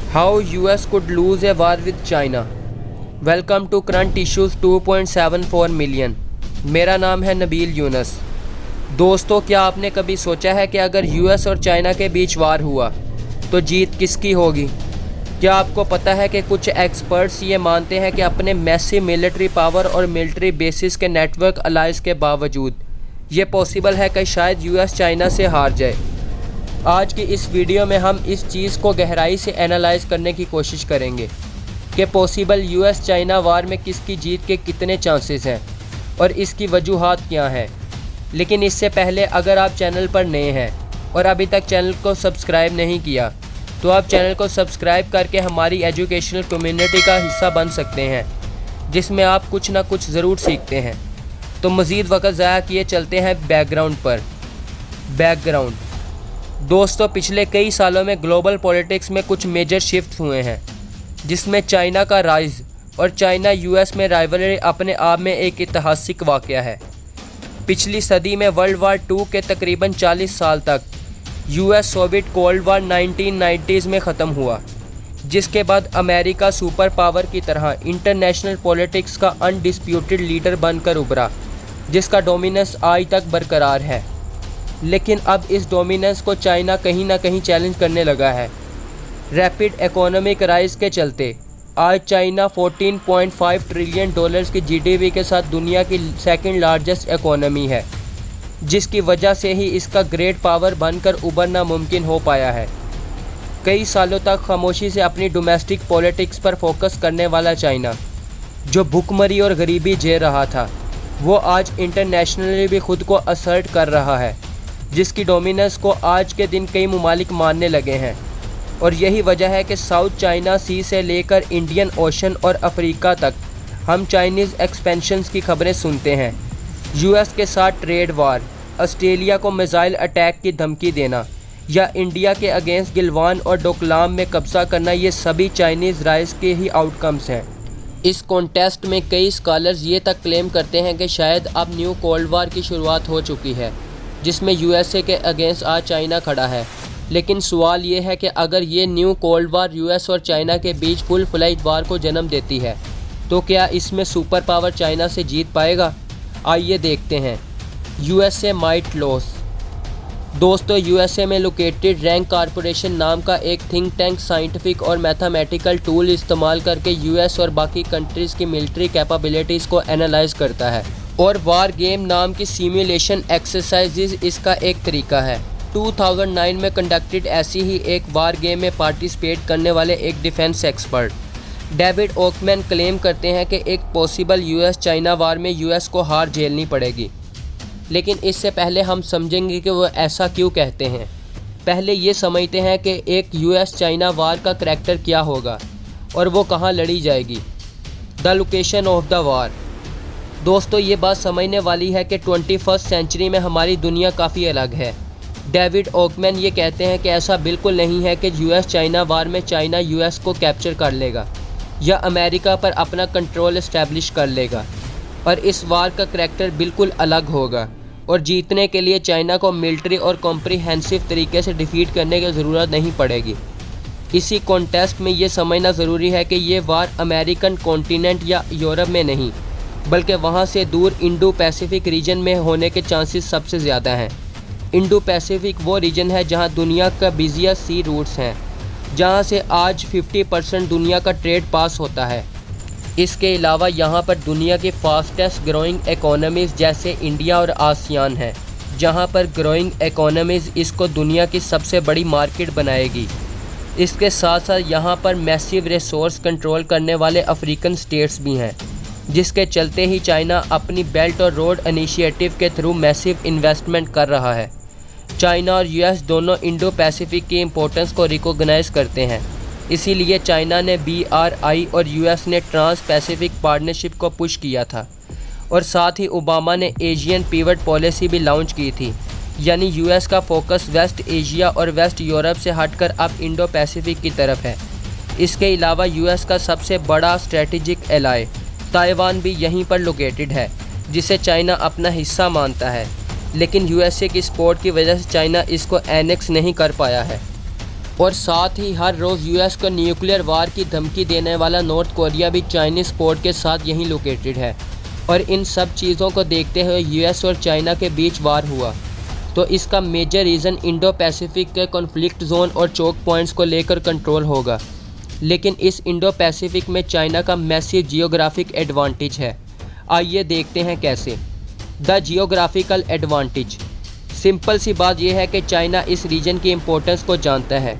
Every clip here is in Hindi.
How US could lose a war with China. Welcome to Current Issues 2.74 million. मेरा नाम है नबील यूनस। दोस्तों, क्या आपने कभी सोचा है कि अगर यूएस और चाइना के बीच वार हुआ तो जीत किसकी होगी? क्या आपको पता है कि कुछ एक्सपर्ट्स ये मानते हैं कि अपने मैसिव मिलिट्री पावर और मिलिट्री बेसिस के नेटवर्क अलाइंस के बावजूद ये पॉसिबल है कि शायद यूएस चाइना से हार जाए। आज की इस वीडियो में हम इस चीज़ को गहराई से एनालाइज करने की कोशिश करेंगे कि पॉसिबल यूएस चाइना वार में किसकी जीत के कितने चांसेस हैं और इसकी वजूहात क्या हैं। लेकिन इससे पहले अगर आप चैनल पर नए हैं और अभी तक चैनल को सब्सक्राइब नहीं किया तो आप चैनल को सब्सक्राइब करके हमारी एजुकेशनल कम्युनिटी का हिस्सा बन सकते हैं, जिसमें आप कुछ ना कुछ ज़रूर सीखते हैं। तो मज़ीद वक्त ज़ाया किए चलते हैं बैकग्राउंड पर। बैकग्राउंड दोस्तों, पिछले कई सालों में ग्लोबल पॉलिटिक्स में कुछ मेजर शिफ्ट हुए हैं, जिसमें चाइना का राइज और चाइना यूएस में राइवलरी अपने आप में एक ऐतिहासिक वाक़या है। पिछली सदी में वर्ल्ड वार 2 के तकरीबन 40 साल तक US Soviet cold war 1990s में ख़त्म हुआ, जिसके बाद अमेरिका सुपर पावर की तरह इंटरनेशनल पॉलिटिक्स का अनडिस्प्यूटेड लीडर बनकर उभरा, जिसका डोमिनेंस आज तक बरकरार है। लेकिन अब इस डोमिनेंस को चाइना कहीं ना कहीं चैलेंज करने लगा है। रैपिड इकोनॉमिक राइज के चलते आज चाइना $14.5 ट्रिलियन की जीडीपी के साथ दुनिया की सेकंड लार्जेस्ट इकोनॉमी है, जिसकी वजह से ही इसका ग्रेट पावर बनकर उभरना मुमकिन हो पाया है। कई सालों तक खामोशी से अपनी डोमेस्टिक पॉलिटिक्स पर फोकस करने वाला चाइना, जो भूखमरी और गरीबी झेल रहा था, वो आज इंटरनेशनली भी खुद को असर्ट कर रहा है, जिसकी डोमिनेंस को आज के दिन कई ममालिक मानने लगे हैं। और यही वजह है कि साउथ चाइना सी से लेकर इंडियन ओशन और अफ्रीका तक हम चाइनीज़ एक्सपेंशंस की खबरें सुनते हैं। यूएस के साथ ट्रेड वार, ऑस्ट्रेलिया को मिसाइल अटैक की धमकी देना या इंडिया के अगेंस्ट गिलवान और डोकलाम में कब्जा करना, ये सभी चाइनीज़ राइज के ही आउटकम्स हैं। इस कॉन्टेस्ट में कई स्कॉलर्स ये तक क्लेम करते हैं कि शायद अब न्यू कोल्ड वार की शुरुआत हो चुकी है, जिसमें यूएसए के अगेंस्ट आज चाइना खड़ा है। लेकिन सवाल ये है कि अगर ये न्यू कोल्ड वार यूएस और चाइना के बीच फुल फ्लैज वार को जन्म देती है तो क्या इसमें सुपर पावर चाइना से जीत पाएगा? आइए देखते हैं। USA might loss. दोस्तों, यूएसए में लोकेटेड रैंक कॉरपोरेशन नाम का एक थिंक टैंक साइंटिफिक और मैथमेटिकल टूल इस्तेमाल करके यूएस और बाकी कंट्रीज़ की मिलिट्री कैपेबिलिटीज़ को एनालाइज करता है, और वार गेम नाम की सिमुलेशन एक्सरसाइजेज इसका एक तरीका है। 2009 में कंडक्टेड ऐसी ही एक वार गेम में पार्टिसिपेट करने वाले एक डिफेंस एक्सपर्ट डेविड ओकमैन क्लेम करते हैं कि एक पॉसिबल यूएस चाइना वार में यूएस को हार झेलनी पड़ेगी। लेकिन इससे पहले हम समझेंगे कि वो ऐसा क्यों कहते हैं। पहले ये समझते हैं कि एक यूएस चाइना वार का करैक्टर क्या होगा और वो कहाँ लड़ी जाएगी। The location of the war. दोस्तों, ये बात समझने वाली है कि 21st सेंचुरी में हमारी दुनिया काफ़ी अलग है। डेविड ओकमैन ये कहते हैं कि ऐसा बिल्कुल नहीं है कि यूएस चाइना वार में चाइना यूएस को कैप्चर कर लेगा या अमेरिका पर अपना कंट्रोल इस्टेब्लिश कर लेगा, और इस वार का करैक्टर बिल्कुल अलग होगा और जीतने के लिए चाइना को मिलिट्री और कॉम्प्रिहेंसिव तरीके से डिफीट करने की ज़रूरत नहीं पड़ेगी। इसी कॉन्टेस्ट में ये समझना ज़रूरी है कि ये वार अमेरिकन कॉन्टिनेंट या यूरोप में नहीं, बल्कि वहाँ से दूर इंडो पैसिफिक रीजन में होने के चांसेस सबसे ज़्यादा हैं। इंडो पैसिफिक वो रीजन है जहाँ दुनिया का बिजिएस्ट सी रूट्स हैं, जहाँ से आज 50% दुनिया का ट्रेड पास होता है। इसके अलावा यहाँ पर दुनिया की फास्टेस्ट ग्रोइंग इकोनॉमीज़ जैसे इंडिया और आसियान है, जहाँ पर ग्रोइंग इकोनॉमीज़ इसको दुनिया की सबसे बड़ी मार्केट बनाएगी। इसके साथ साथ यहाँ पर मैसिव रिसोर्स कंट्रोल करने वाले अफ्रीकन स्टेट्स भी हैं, जिसके चलते ही चाइना अपनी बेल्ट और रोड इनिशिएटिव के थ्रू मैसिव इन्वेस्टमेंट कर रहा है। चाइना और यूएस दोनों इंडो पैसिफिक की इम्पोर्टेंस को रिकॉग्नाइज करते हैं, इसीलिए चाइना ने BRI और यूएस ने ट्रांस पैसिफिक पार्टनरशिप को पुश किया था, और साथ ही ओबामा ने एशियन पिवट पॉलिसी भी लॉन्च की थी, यानी यूएस का फोकस वेस्ट एशिया और वेस्ट यूरोप से हटकर अब इंडो पैसिफिक की तरफ है। इसके अलावा यूएस का सबसे बड़ा स्ट्रेटेजिक एलाय ताइवान भी यहीं पर लोकेटेड है, जिसे चाइना अपना हिस्सा मानता है, लेकिन यूएसए की सपोर्ट की वजह से चाइना इसको एनेक्स नहीं कर पाया है। और साथ ही हर रोज़ यूएस को न्यूक्लियर वार की धमकी देने वाला नॉर्थ कोरिया भी चाइनीज़ पोर्ट के साथ यहीं लोकेटेड है। और इन सब चीज़ों को देखते हुए यूएस और चाइना के बीच वार हुआ, तो इसका मेजर रीज़न इंडो पैसिफिक के कॉन्फ्लिक्ट जोन और चोक पॉइंट्स को लेकर कंट्रोल होगा। लेकिन इस इंडो पैसिफिक में चाइना का मैसिव जियोग्राफिक एडवांटेज है। आइए देखते हैं कैसे। The geographical advantage. सिंपल सी बात यह है कि चाइना इस रीजन की इम्पोर्टेंस को जानता है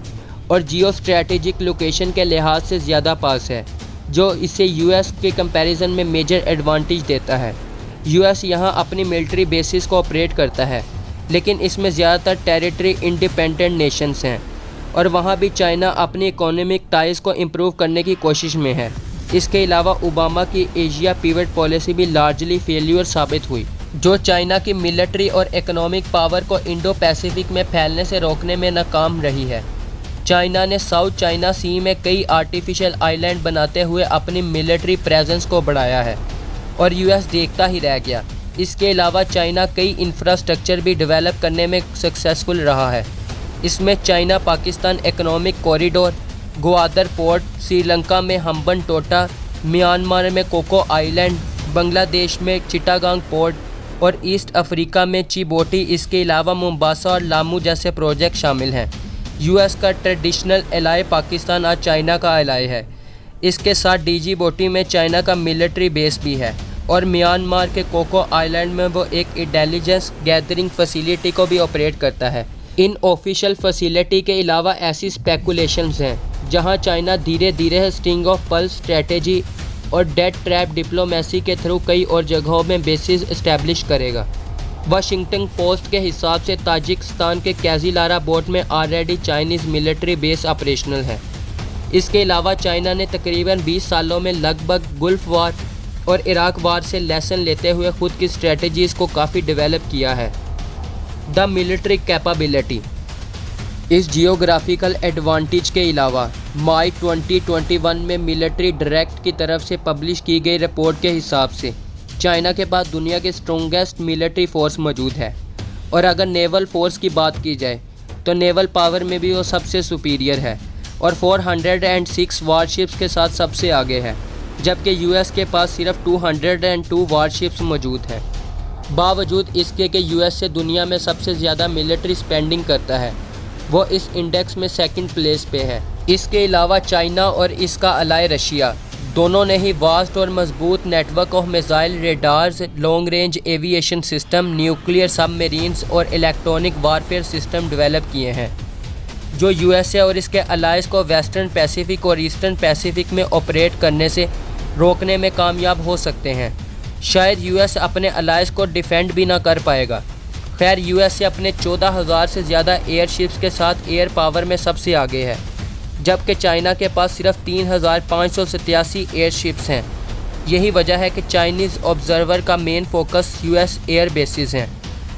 और जियो स्ट्रैटेजिक लोकेशन के लिहाज से ज़्यादा पास है, जो इसे यूएस के कंपैरिजन में मेजर एडवांटेज देता है। यूएस यहाँ अपनी मिलिट्री बेसिस को ऑपरेट करता है, लेकिन इसमें ज़्यादातर टेरिटरी इंडिपेंडेंट नेशंस हैं और वहाँ भी चाइना अपनी इकोनॉमिक टाइज़ को इम्प्रूव करने की कोशिश में है। इसके अलावा ओबामा की एशिया पिवट पॉलिसी भी लार्जली फेल्यूर साबित हुई, जो चाइना की मिलिट्री और इकोनॉमिक पावर को इंडो पैसिफिक में फैलने से रोकने में नाकाम रही है। चाइना ने साउथ चाइना सी में कई आर्टिफिशियल आइलैंड बनाते हुए अपनी मिलिट्री प्रेजेंस को बढ़ाया है और यूएस देखता ही रह गया। इसके अलावा चाइना कई इंफ्रास्ट्रक्चर भी डेवलप करने में सक्सेसफुल रहा है। इसमें China Pakistan economic corridor, Gwadar port, Sri Lanka में हम्बन टोटा, म्यांमार में कोको आइलैंड, बांग्लादेश में चिटागांग पोर्ट और ईस्ट अफ्रीका में चिबोटी, इसके अलावा मोम्बासा और लामू जैसे प्रोजेक्ट शामिल हैं। यूएस का ट्रेडिशनल एलाय पाकिस्तान आज चाइना का एलाय है। इसके साथ डिजिबोटी में चाइना का मिलिट्री बेस भी है और म्यांमार के कोको आइलैंड में वो एक इंटेलिजेंस गैदरिंग फैसिलिटी को भी ऑपरेट करता है। इन ऑफिशियल फैसिलिटी के अलावा ऐसी स्पेकुलेशंस हैं जहां चाइना धीरे धीरे स्ट्रिंग ऑफ पल्स स्ट्रेटेजी और डेट ट्रैप डिप्लोमेसी के थ्रू कई और जगहों में बेसिस इस्टेब्लिश करेगा। वाशिंगटन पोस्ट के हिसाब से ताजिकिस्तान के कैज़ीलारा बोर्ड में already Chinese military base operational है। इसके अलावा चाइना ने तकरीबन 20 सालों में लगभग गल्फ वार और इराक वार से लेसन लेते हुए खुद की स्ट्रेटजीज़ को काफ़ी डेवलप किया है। The military capability. इस जियोग्राफिकल एडवांटेज के अलावा मई 2021 में मिलिट्री डायरेक्ट की तरफ से पब्लिश की गई रिपोर्ट के हिसाब से चाइना के पास दुनिया के स्ट्रॉन्गेस्ट मिलिट्री फोर्स मौजूद है और अगर नेवल फोर्स की बात की जाए तो नेवल पावर में भी वो सबसे सुपीरियर है और 406 वारशिप्स के साथ सबसे आगे है, जबकि यूएस के पास सिर्फ 202 वारशिप्स मौजूद हैं। बावजूद इसके कि यूएस से दुनिया में सबसे ज़्यादा मिलिट्री स्पेंडिंग करता है, वो इस इंडेक्स में सेकंड प्लेस पे है। इसके अलावा चाइना और इसका अलाय रशिया दोनों ने ही वास्ट और मजबूत network of missile, radars, long range aviation system, nuclear submarines और इलेक्ट्रॉनिक वारफेयर सिस्टम डेवलप किए हैं, जो यूएसए और इसके अलाइज को वेस्टर्न पैसिफिक और ईस्टर्न पैसिफिक में ऑपरेट करने से रोकने में कामयाब हो सकते हैं। शायद यूएस अपने अलाइज को डिफेंड भी ना कर पाएगा। खैर, यूएसए अपने 14,000 से ज़्यादा एयरशिप्स के साथ एयर पावर में सबसे आगे है, जबकि चाइना के पास सिर्फ 3,587 एयरशिप्स हैं। यही वजह है कि चाइनीज़ ऑब्जर्वर का main focus US air bases हैं,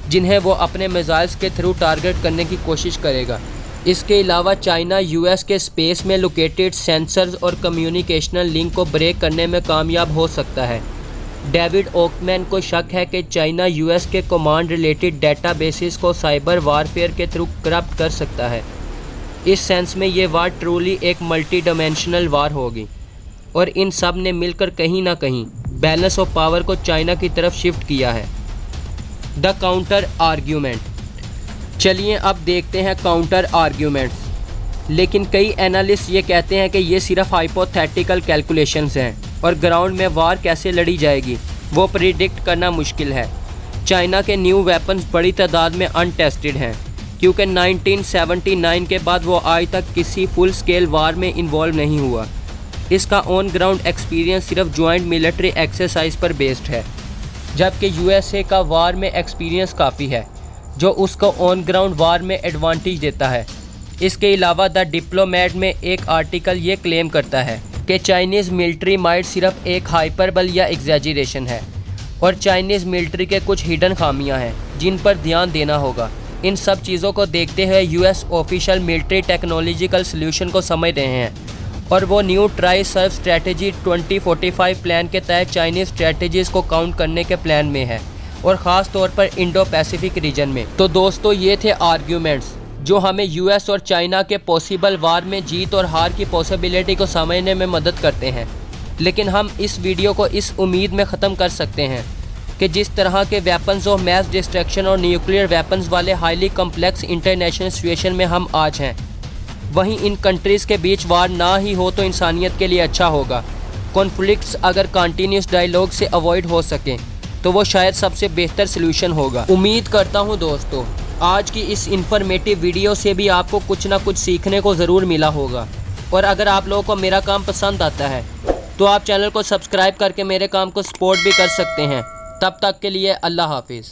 जिन्हें वो अपने मिसाइल्स के थ्रू टारगेट करने की कोशिश करेगा। इसके अलावा चाइना यूएस के स्पेस में लोकेटेड सेंसर्स और कम्युनिकेशनल लिंक को ब्रेक करने में कामयाब हो सकता है। डेविड ओकमैन को शक है कि चाइना यूएस के कमांड रिलेटेड डेटा बेसिस को साइबर वारफेयर के थ्रू करप्ट कर सकता है। इस सेंस में ये वार ट्रूली एक मल्टी डायमेंशनल वार होगी और इन सब ने मिलकर कहीं ना कहीं बैलेंस ऑफ पावर को चाइना की तरफ शिफ्ट किया है। The counter argument. चलिए अब देखते हैं काउंटर आर्ग्यूमेंट्स। लेकिन कई एनालिस्ट ये कहते हैं कि ये सिर्फ हाइपोथेटिकल कैलकुलेशंस हैं और ग्राउंड में वार कैसे लड़ी जाएगी वो प्रिडिक्ट करना मुश्किल है। चाइना के न्यू वेपन्स बड़ी तादाद में अनटेस्टेड हैं, क्योंकि 1979 के बाद वो आज तक किसी फुल स्केल वार में इन्वॉल्व नहीं हुआ। इसका ऑन ग्राउंड एक्सपीरियंस सिर्फ जॉइंट मिलिट्री एक्सरसाइज पर बेस्ड है, जबकि यूएसए का वार में एक्सपीरियंस काफ़ी है, जो उसको ऑन ग्राउंड वार में एडवांटेज देता है। इसके अलावा द डिप्लोमेट में एक आर्टिकल ये क्लेम करता है कि चाइनीज़ मिलिट्री माइट सिर्फ एक हाइपरबल या एग्जैजरेशन है और चाइनीज़ मिलिट्री के कुछ हिडन खामियां हैं जिन पर ध्यान देना होगा। इन सब चीज़ों को देखते हुए US official military technological solution को समझ रहे हैं और वो न्यू ट्राई सर्व स्ट्रेटजी 2045 प्लान के तहत चाइनीज़ स्ट्रेटजीज़ को काउंट करने के प्लान में है और ख़ास तौर पर इंडो पैसिफिक रीजन में। तो दोस्तों, ये थे आर्ग्यूमेंट्स जो हमें यूएस और चाइना के पॉसिबल वार में जीत और हार की पॉसिबिलिटी को समझने में मदद करते हैं। लेकिन हम इस वीडियो को इस उम्मीद में ख़त्म कर सकते हैं कि जिस तरह के वेपन्स ऑफ मैस डिस्ट्रक्शन और न्यूक्लियर वेपन्स वाले हाईली कम्प्लेक्स इंटरनेशनल सिचुएशन में हम आज हैं, वहीं इन कंट्रीज़ के बीच वार ना ही हो तो इंसानियत के लिए अच्छा होगा। कॉन्फ्लिक्ट्स अगर कंटिन्यूस डायलॉग से अवॉइड हो सकें तो वो शायद सबसे बेहतर सलूशन होगा। उम्मीद करता हूँ दोस्तों आज की इस इंफॉर्मेटिव वीडियो से भी आपको कुछ ना कुछ सीखने को ज़रूर मिला होगा। और अगर आप लोगों को मेरा काम पसंद आता है तो आप चैनल को सब्सक्राइब करके मेरे काम को सपोर्ट भी कर सकते हैं। तब तक के लिए अल्लाह हाफिज़।